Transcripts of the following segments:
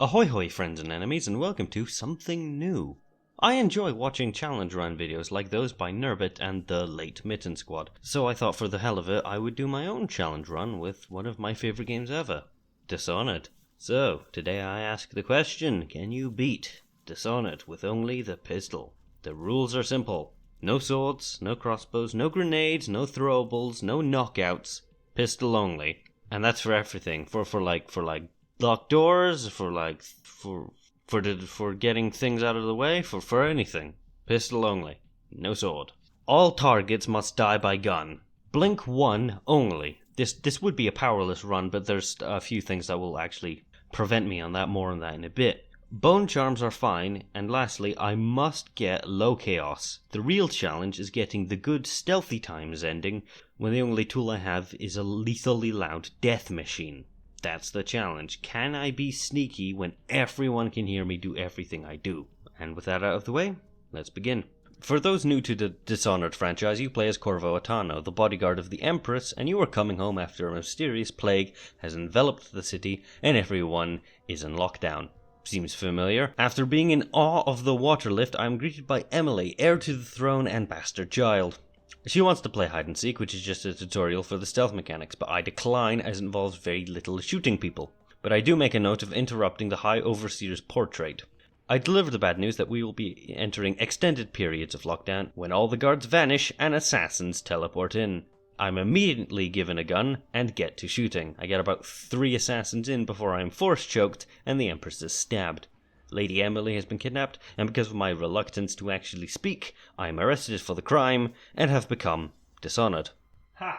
Ahoy hoy friends and enemies, and welcome to Something New. I enjoy watching challenge run videos like those by Nerbit and the late MittedSquad, so I thought for the hell of it I would do my own challenge run with one of my favorite games ever, Dishonored. So, today I ask the question, can you beat Dishonored with only the pistol? The rules are simple. No swords, no crossbows, no grenades, no throwables, no knockouts, pistol only. And that's for everything, for locked doors, for getting things out of the way, for anything. Pistol only. No sword. All targets must die by gun. Blink 1 only. This would be a powerless run, but there's a few things that will actually prevent me on that, more on that in a bit. Bone charms are fine, and lastly, I must get low chaos. The real challenge is getting the good stealthy times ending when the only tool I have is a lethally loud death machine. That's the challenge. Can I be sneaky when everyone can hear me do everything I do? And with that out of the way, let's begin. For those new to the Dishonored franchise, you play as Corvo Attano, the bodyguard of the Empress, and you are coming home after a mysterious plague has enveloped the city and everyone is in lockdown. Seems familiar. After being in awe of the water lift, I am greeted by Emily, heir to the throne and bastard child. She wants to play hide and seek, which is just a tutorial for the stealth mechanics, but I decline as it involves very little shooting people. But I do make a note of interrupting the High Overseer's portrait. I deliver the bad news that we will be entering extended periods of lockdown when all the guards vanish and assassins teleport in. I'm immediately given a gun and get to shooting. I get about 3 assassins in before I am force choked and the Empress is stabbed. Lady Emily has been kidnapped, and because of my reluctance to actually speak, I am arrested for the crime and have become dishonored. Ha!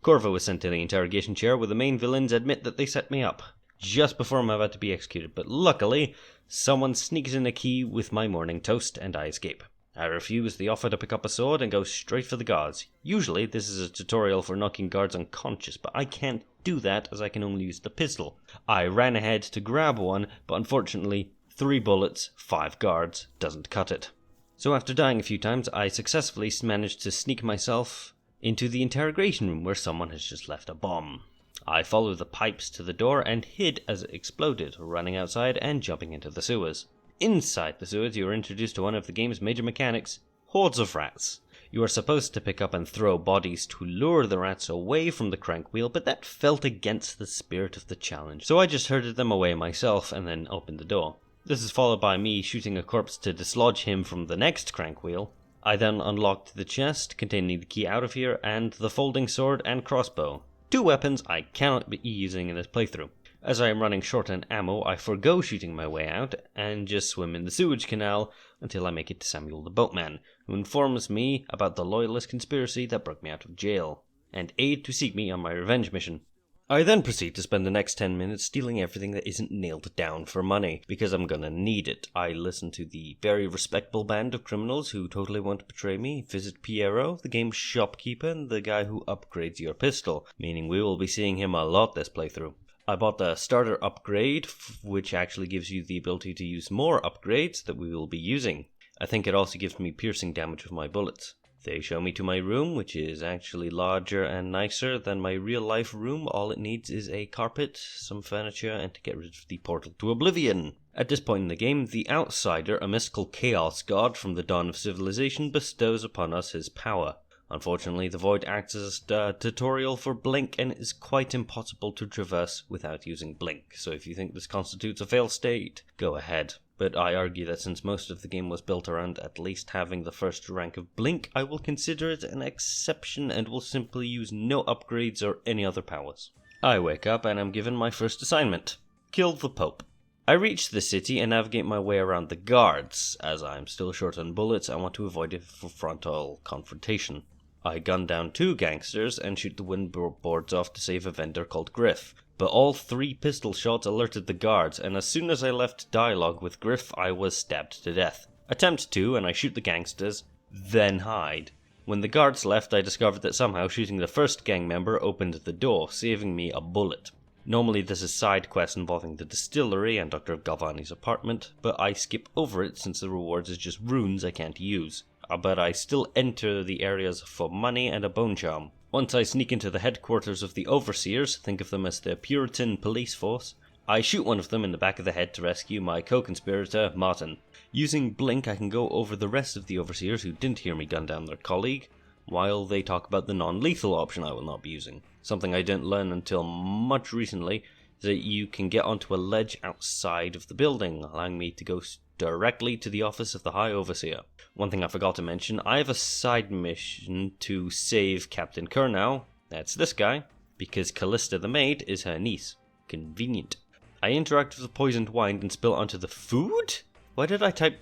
Corvo is sent to the interrogation chair where the main villains admit that they set me up, just before I'm about to be executed, but luckily, someone sneaks in a key with my morning toast and I escape. I refuse the offer to pick up a sword and go straight for the guards. Usually, this is a tutorial for knocking guards unconscious, but I can't do that as I can only use the pistol. I ran ahead to grab one, but unfortunately, 3 bullets, 5 guards, doesn't cut it. So after dying a few times, I successfully managed to sneak myself into the interrogation room where someone has just left a bomb. I followed the pipes to the door and hid as it exploded, running outside and jumping into the sewers. Inside the sewers, you are introduced to one of the game's major mechanics, hordes of rats. You are supposed to pick up and throw bodies to lure the rats away from the crank wheel, but that felt against the spirit of the challenge, so I just herded them away myself and then opened the door. This is followed by me shooting a corpse to dislodge him from the next crank wheel. I then unlocked the chest containing the key out of here and the folding sword and crossbow. 2 weapons I cannot be using in this playthrough. As I am running short on ammo, I forgo shooting my way out and just swim in the sewage canal until I make it to Samuel the Boatman, who informs me about the loyalist conspiracy that broke me out of jail, and aid to seek me on my revenge mission. I then proceed to spend the next 10 minutes stealing everything that isn't nailed down for money, because I'm gonna need it. I listen to the very respectable band of criminals who totally won't betray me, visit Piero, the game's shopkeeper, and the guy who upgrades your pistol, meaning we will be seeing him a lot this playthrough. I bought the starter upgrade, which actually gives you the ability to use more upgrades that we will be using. I think it also gives me piercing damage with my bullets. They show me to my room, which is actually larger and nicer than my real-life room. All it needs is a carpet, some furniture, and to get rid of the portal to oblivion. At this point in the game, the Outsider, a mystical chaos god from the dawn of civilization, bestows upon us his power. Unfortunately, the Void acts as a tutorial for Blink and is quite impossible to traverse without using Blink, so if you think this constitutes a failed state, go ahead. But I argue that since most of the game was built around at least having the first rank of Blink, I will consider it an exception and will simply use no upgrades or any other powers. I wake up and am given my first assignment. Kill the Pope. I reach the city and navigate my way around the guards. As I am still short on bullets, I want to avoid a frontal confrontation. I gun down 2 gangsters and shoot the window boards off to save a vendor called Griff. But all 3 pistol shots alerted the guards, and as soon as I left dialogue with Griff, I was stabbed to death. Attempt 2, and I shoot the gangsters, then hide. When the guards left, I discovered that somehow shooting the first gang member opened the door, saving me a bullet. Normally this is side quest involving the distillery and Dr. Galvani's apartment, but I skip over it since the rewards is just runes I can't use. But I still enter the areas for money and a bone charm. Once I sneak into the headquarters of the Overseers, think of them as the Puritan police force, I shoot one of them in the back of the head to rescue my co-conspirator, Martin. Using Blink, I can go over the rest of the Overseers who didn't hear me gun down their colleague, while they talk about the non-lethal option I will not be using. Something I didn't learn until much recently is that you can get onto a ledge outside of the building, allowing me to go directly to the office of the High Overseer. One thing I forgot to mention, I have a side mission to save Captain Kurnow, that's this guy, because Callista the maid is her niece. Convenient. I interact with the poisoned wine and spill onto the food? Why did I type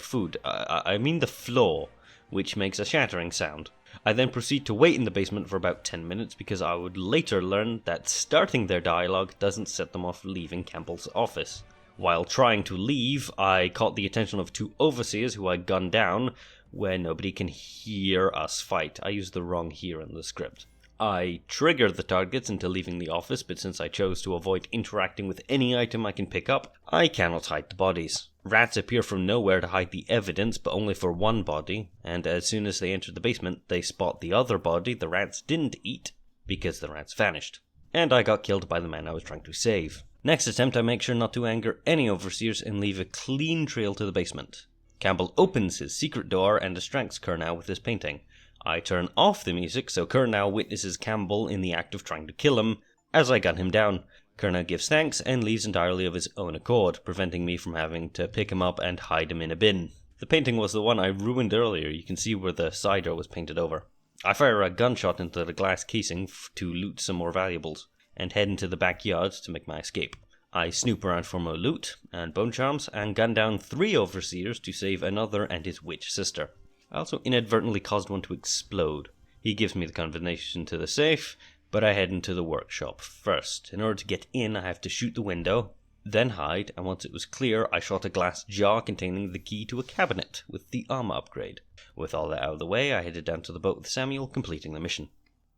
food? I mean the floor, which makes a shattering sound. I then proceed to wait in the basement for about 10 minutes because I would later learn that starting their dialogue doesn't set them off leaving Campbell's office. While trying to leave, I caught the attention of 2 overseers who I gunned down where nobody can hear us fight. I used the wrong "hear" in the script. I trigger the targets into leaving the office, but since I chose to avoid interacting with any item I can pick up, I cannot hide the bodies. Rats appear from nowhere to hide the evidence, but only for one body, and as soon as they enter the basement, they spot the other body the rats didn't eat, because the rats vanished. And I got killed by the man I was trying to save. Next attempt, I make sure not to anger any overseers and leave a clean trail to the basement. Campbell opens his secret door and distracts Kurnow with his painting. I turn off the music so Kurnow witnesses Campbell in the act of trying to kill him. As I gun him down, Kurnow gives thanks and leaves entirely of his own accord, preventing me from having to pick him up and hide him in a bin. The painting was the one I ruined earlier. You can see where the side door was painted over. I fire a gunshot into the glass casing to loot some more valuables, and head into the backyard to make my escape. I snoop around for more loot and bone charms, and gun down 3 overseers to save another and his witch sister. I also inadvertently caused one to explode. He gives me the combination to the safe, but I head into the workshop first. In order to get in, I have to shoot the window, then hide, and once it was clear, I shot a glass jar containing the key to a cabinet with the armor upgrade. With all that out of the way, I headed down to the boat with Samuel, completing the mission.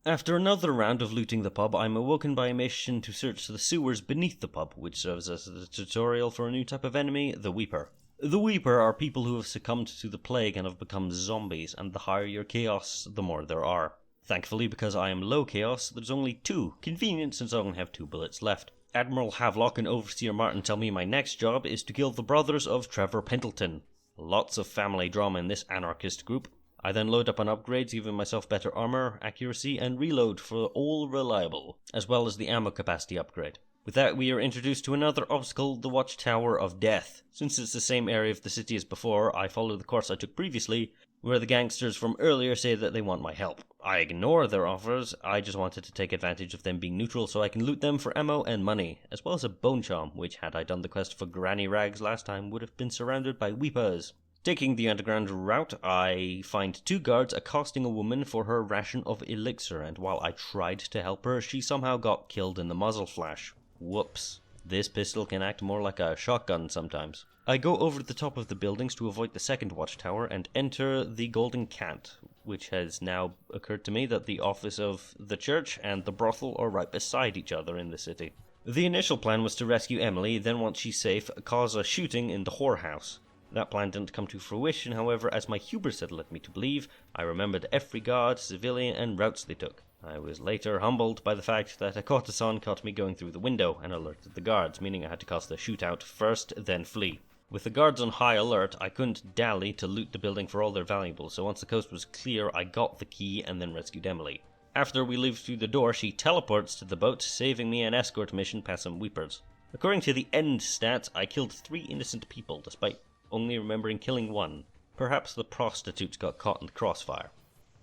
After another round of looting the pub, I'm awoken by a mission to search the sewers beneath the pub, which serves as a tutorial for a new type of enemy, the Weeper. The Weeper are people who have succumbed to the plague and have become zombies, and the higher your chaos, the more there are. Thankfully, because I am low chaos, there's only 2, convenient since I only have 2 bullets left. Admiral Havelock and Overseer Martin tell me my next job is to kill the brothers of Trevor Pendleton. Lots of family drama in this anarchist group. I then load up on upgrades, giving myself better armor, accuracy, and reload for all reliable, as well as the ammo capacity upgrade. With that, we are introduced to another obstacle, the Watchtower of Death. Since it's the same area of the city as before, I follow the course I took previously, where the gangsters from earlier say that they want my help. I ignore their offers, I just wanted to take advantage of them being neutral so I can loot them for ammo and money, as well as a bone charm, which had I done the quest for Granny Rags last time would have been surrounded by weepers. Taking the underground route, I find 2 guards accosting a woman for her ration of elixir, and while I tried to help her, she somehow got killed in the muzzle flash. Whoops. This pistol can act more like a shotgun sometimes. I go over the top of the buildings to avoid the second watchtower and enter the Golden Cat, which has now occurred to me that the office of the church and the brothel are right beside each other in the city. The initial plan was to rescue Emily, then once she's safe, cause a shooting in the whorehouse. That plan didn't come to fruition, however, as my hubris had led me to believe. I remembered every guard, civilian, and routes they took. I was later humbled by the fact that a courtesan caught me going through the window and alerted the guards, meaning I had to cause the shootout first, then flee. With the guards on high alert, I couldn't dally to loot the building for all their valuables, so once the coast was clear, I got the key and then rescued Emily. After we leave through the door, she teleports to the boat, saving me an escort mission past some weepers. According to the end stats, I killed 3 innocent people, despite only remembering killing 1. Perhaps the prostitutes got caught in the crossfire.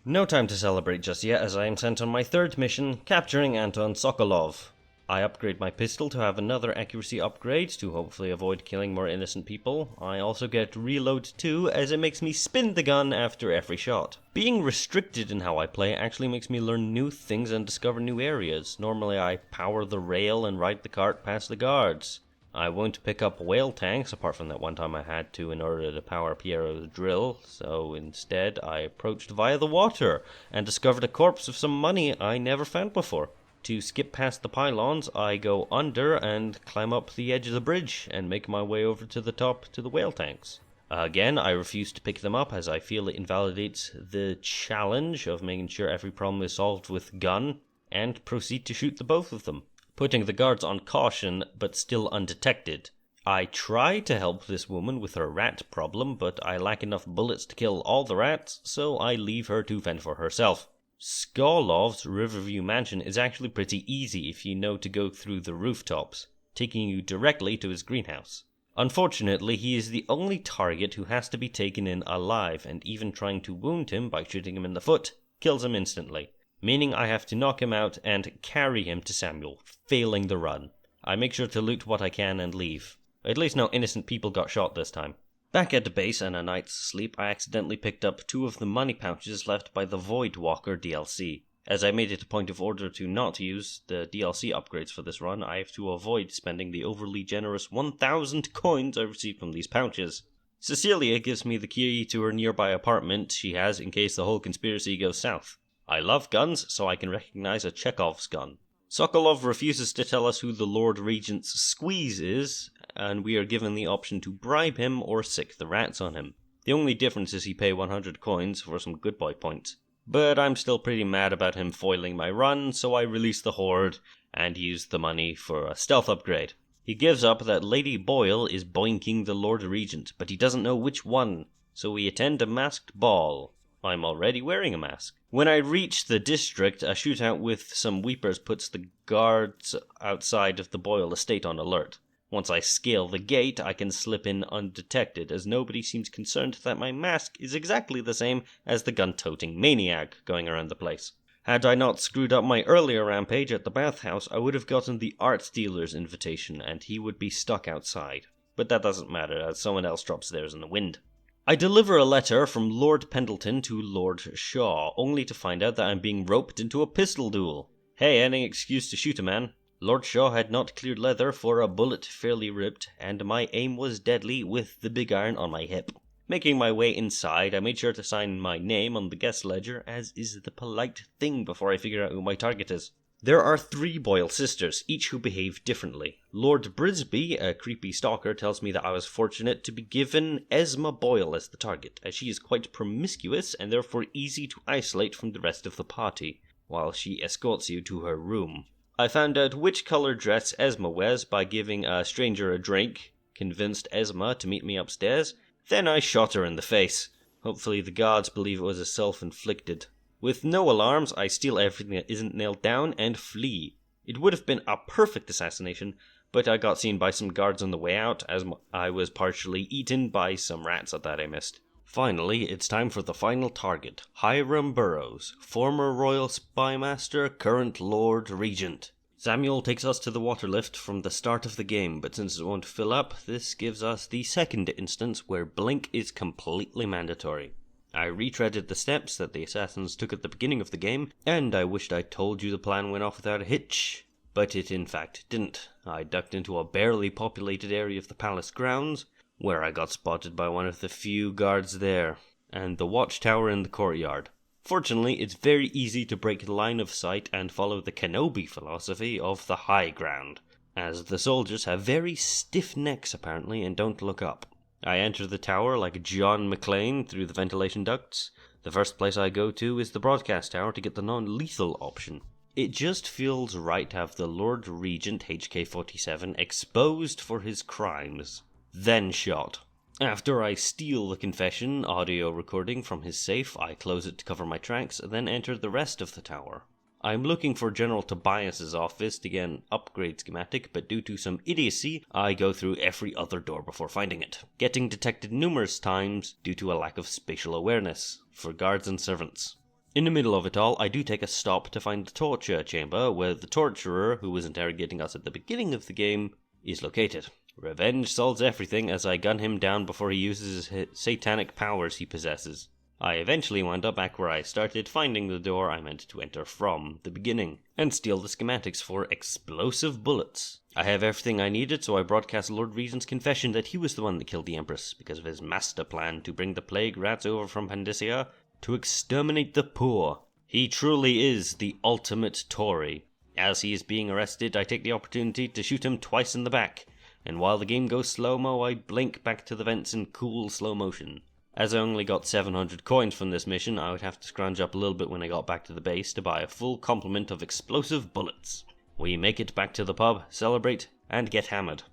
No time to celebrate just yet, as I am sent on my 3rd mission, capturing Anton Sokolov. I upgrade my pistol to have another accuracy upgrade to hopefully avoid killing more innocent people. I also get reload too, as it makes me spin the gun after every shot. Being restricted in how I play actually makes me learn new things and discover new areas. Normally I power the rail and ride the cart past the guards. I won't pick up whale tanks, apart from that one time I had to in order to power Piero's drill, so instead I approached via the water and discovered a corpse of some money I never found before. To skip past the pylons, I go under and climb up the edge of the bridge and make my way over to the top to the whale tanks. Again, I refuse to pick them up as I feel it invalidates the challenge of making sure every problem is solved with gun, and proceed to shoot the both of them. putting the guards on caution but still undetected. I try to help this woman with her rat problem, but I lack enough bullets to kill all the rats, so I leave her to fend for herself. Skarlov's Riverview Mansion is actually pretty easy if you know to go through the rooftops, taking you directly to his greenhouse. Unfortunately, he is the only target who has to be taken in alive, and even trying to wound him by shooting him in the foot kills him instantly, meaning I have to knock him out and carry him to Samuel, failing the run. I make sure to loot what I can and leave. At least no innocent people got shot this time. Back at the base and a night's sleep, I accidentally picked up 2 of the money pouches left by the Void Walker DLC. As I made it a point of order to not use the DLC upgrades for this run, I have to avoid spending the overly generous 1,000 coins I received from these pouches. Cecilia gives me the key to her nearby apartment she has in case the whole conspiracy goes south. I love guns, so I can recognize a Chekhov's gun. Sokolov refuses to tell us who the Lord Regent's squeeze is, and we are given the option to bribe him or sick the rats on him. The only difference is he pay 100 coins for some good boy points. But I'm still pretty mad about him foiling my run, so I release the horde and use the money for a stealth upgrade. He gives up that Lady Boyle is boinking the Lord Regent, but he doesn't know which one, so we attend a masked ball. I'm already wearing a mask. When I reach the district, a shootout with some weepers puts the guards outside of the Boyle estate on alert. Once I scale the gate, I can slip in undetected, as nobody seems concerned that my mask is exactly the same as the gun-toting maniac going around the place. Had I not screwed up my earlier rampage at the bathhouse, I would have gotten the art dealer's invitation, and he would be stuck outside. But that doesn't matter, as someone else drops theirs in the wind. I deliver a letter from Lord Pendleton to Lord Shaw, only to find out that I'm being roped into a pistol duel. Hey, any excuse to shoot a man. Lord Shaw had not cleared leather for a bullet fairly ripped, and my aim was deadly with the big iron on my hip. Making my way inside, I made sure to sign my name on the guest ledger, as is the polite thing before I figure out who my target is. There are 3 Boyle sisters, each who behave differently. Lord Brisby, a creepy stalker, tells me that I was fortunate to be given Esma Boyle as the target, as she is quite promiscuous and therefore easy to isolate from the rest of the party, while she escorts you to her room. I found out which colour dress Esma wears by giving a stranger a drink, convinced Esma to meet me upstairs, then I shot her in the face. Hopefully the guards believe it was a self-inflicted. With no alarms, I steal everything that isn't nailed down and flee. It would have been a perfect assassination, but I got seen by some guards on the way out, as I was partially eaten by some rats that I missed. Finally, it's time for the final target, Hiram Burrows, former Royal Spymaster, current Lord Regent. Samuel takes us to the water lift from the start of the game, but since it won't fill up, this gives us the second instance where blink is completely mandatory. I retreaded the steps that the assassins took at the beginning of the game, and I wished I'd told you the plan went off without a hitch. But it in fact didn't. I ducked into a barely populated area of the palace grounds, where I got spotted by one of the few guards there, and the watchtower in the courtyard. Fortunately, it's very easy to break line of sight and follow the Kenobi philosophy of the high ground, as the soldiers have very stiff necks apparently and don't look up. I enter the tower like John McClane through the ventilation ducts. The first place I go to is the broadcast tower to get the non-lethal option. It just feels right to have the Lord Regent HK-47 exposed for his crimes, then shot. After I steal the confession audio recording from his safe, I close it to cover my tracks, then enter the rest of the tower. I'm looking for General Tobias's office to get an upgrade schematic, but due to some idiocy, I go through every other door before finding it, getting detected numerous times due to a lack of spatial awareness for guards and servants. In the middle of it all, I do take a stop to find the torture chamber, where the torturer, who was interrogating us at the beginning of the game, is located. Revenge solves everything as I gun him down before he uses his satanic powers he possesses. I eventually wound up back where I started, finding the door I meant to enter from the beginning, and steal the schematics for explosive bullets. I have everything I needed, so I broadcast Lord Regent's confession that he was the one that killed the Empress, because of his master plan to bring the plague rats over from Pandyssia to exterminate the poor. He truly is the ultimate Tory. As he is being arrested, I take the opportunity to shoot him twice in the back, and while the game goes slow-mo, I blink back to the vents in cool slow motion. As I only got 700 coins from this mission, I would have to scrounge up a little bit when I got back to the base to buy a full complement of explosive bullets. We make it back to the pub, celebrate, and get hammered.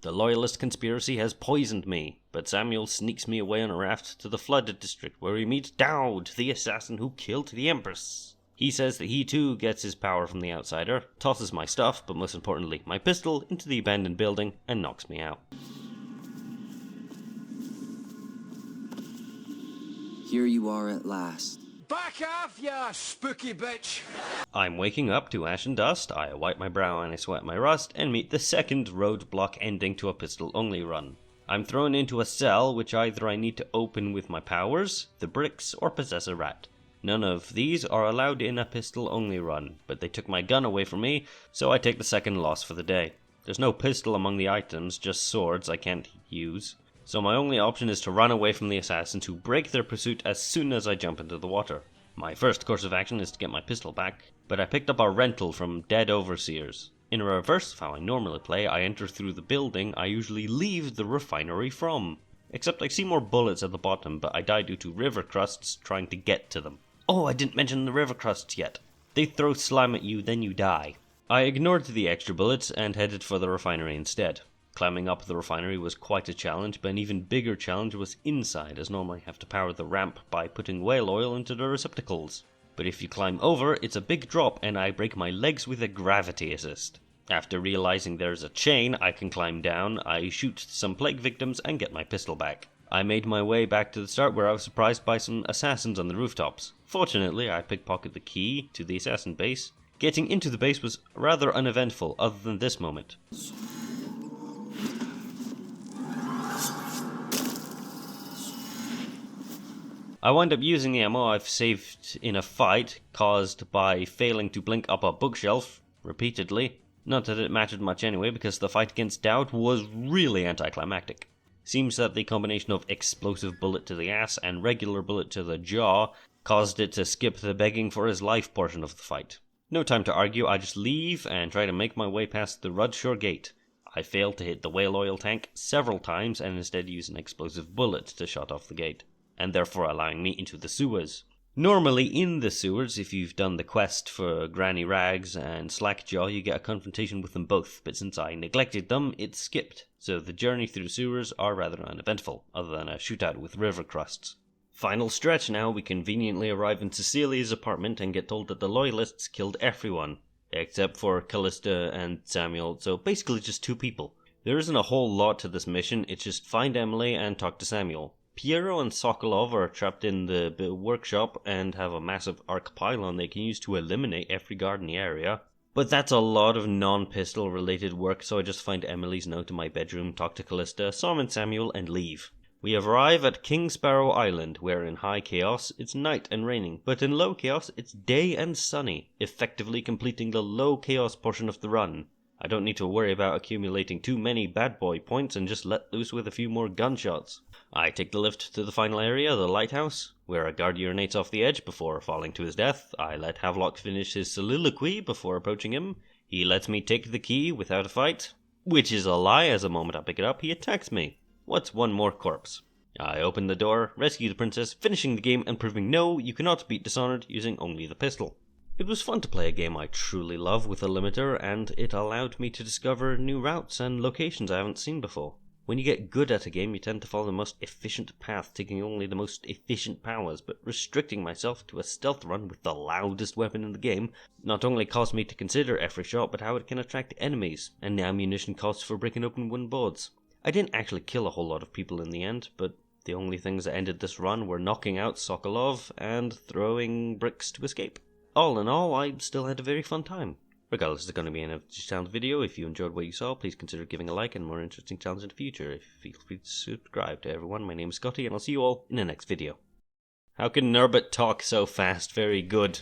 The Loyalist conspiracy has poisoned me, but Samuel sneaks me away on a raft to the flooded district where we meet Dowd, the assassin who killed the Empress. He says that he too gets his power from the outsider, tosses my stuff, but most importantly my pistol, into the abandoned building and knocks me out. Here you are at last. Back off, ya spooky bitch! I'm waking up to ash and dust, I wipe my brow and I sweat my rust, and meet the second roadblock ending to a pistol-only run. I'm thrown into a cell which either I need to open with my powers, the bricks, or possess a rat. None of these are allowed in a pistol-only run, but they took my gun away from me, so I take the second loss for the day. There's no pistol among the items, just swords I can't use. So my only option is to run away from the assassins who break their pursuit as soon as I jump into the water. My first course of action is to get my pistol back, but I picked up a rental from dead overseers. In reverse of how I normally play, I enter through the building I usually leave the refinery from. Except I see more bullets at the bottom, but I die due to river crusts trying to get to them. Oh, I didn't mention the river crusts yet. They throw slime at you, then you die. I ignored the extra bullets and headed for the refinery instead. Climbing up the refinery was quite a challenge, but an even bigger challenge was inside, as normally I have to power the ramp by putting whale oil into the receptacles. But if you climb over, it's a big drop and I break my legs with a gravity assist. After realizing there's a chain I can climb down, I shoot some plague victims and get my pistol back. I made my way back to the start where I was surprised by some assassins on the rooftops. Fortunately, I pickpocketed the key to the assassin base. Getting into the base was rather uneventful other than this moment. I wind up using the ammo I've saved in a fight caused by failing to blink up a bookshelf repeatedly. Not that it mattered much anyway, because the fight against Dowd was really anticlimactic. Seems that the combination of explosive bullet to the ass and regular bullet to the jaw caused it to skip the begging for his life portion of the fight. No time to argue, I just leave and try to make my way past the Rudshore gate. I fail to hit the whale oil tank several times and instead use an explosive bullet to shut off the gate, and therefore allowing me into the sewers. Normally in the sewers, if you've done the quest for Granny Rags and Slackjaw, you get a confrontation with them both, but since I neglected them, it's skipped, so the journey through the sewers are rather uneventful, other than a shootout with river crusts. Final stretch now, we conveniently arrive in Cecilia's apartment and get told that the Loyalists killed everyone, except for Callista and Samuel, so basically just 2 people. There isn't a whole lot to this mission, it's just find Emily and talk to Samuel. Piero and Sokolov are trapped in the workshop and have a massive arc pylon they can use to eliminate every guard in the area. But that's a lot of non-pistol related work, so I just find Emily's note in my bedroom, talk to Callista, summon Samuel, and leave. We arrive at King Sparrow Island, where in high chaos it's night and raining, but in low chaos it's day and sunny, effectively completing the low chaos portion of the run. I don't need to worry about accumulating too many bad boy points and just let loose with a few more gunshots. I take the lift to the final area, the lighthouse, where a guard urinates off the edge before falling to his death. I let Havelock finish his soliloquy before approaching him. He lets me take the key without a fight, which is a lie, as the moment I pick it up, he attacks me. What's one more corpse? I open the door, rescue the princess, finishing the game and proving no, you cannot beat Dishonored using only the pistol. It was fun to play a game I truly love with a limiter, and it allowed me to discover new routes and locations I haven't seen before. When you get good at a game, you tend to follow the most efficient path, taking only the most efficient powers, but restricting myself to a stealth run with the loudest weapon in the game not only caused me to consider every shot, but how it can attract enemies, and the ammunition costs for breaking open wooden boards. I didn't actually kill a whole lot of people in the end, but the only things that ended this run were knocking out Sokolov and throwing bricks to escape. All in all, I still had a very fun time. Regardless, it's going to be an challenge video. If you enjoyed what you saw, please consider giving a like and more interesting challenges in the future. Feel free to subscribe to everyone. My name is Scotty, and I'll see you all in the next video. How can Nerbit talk so fast? Very good.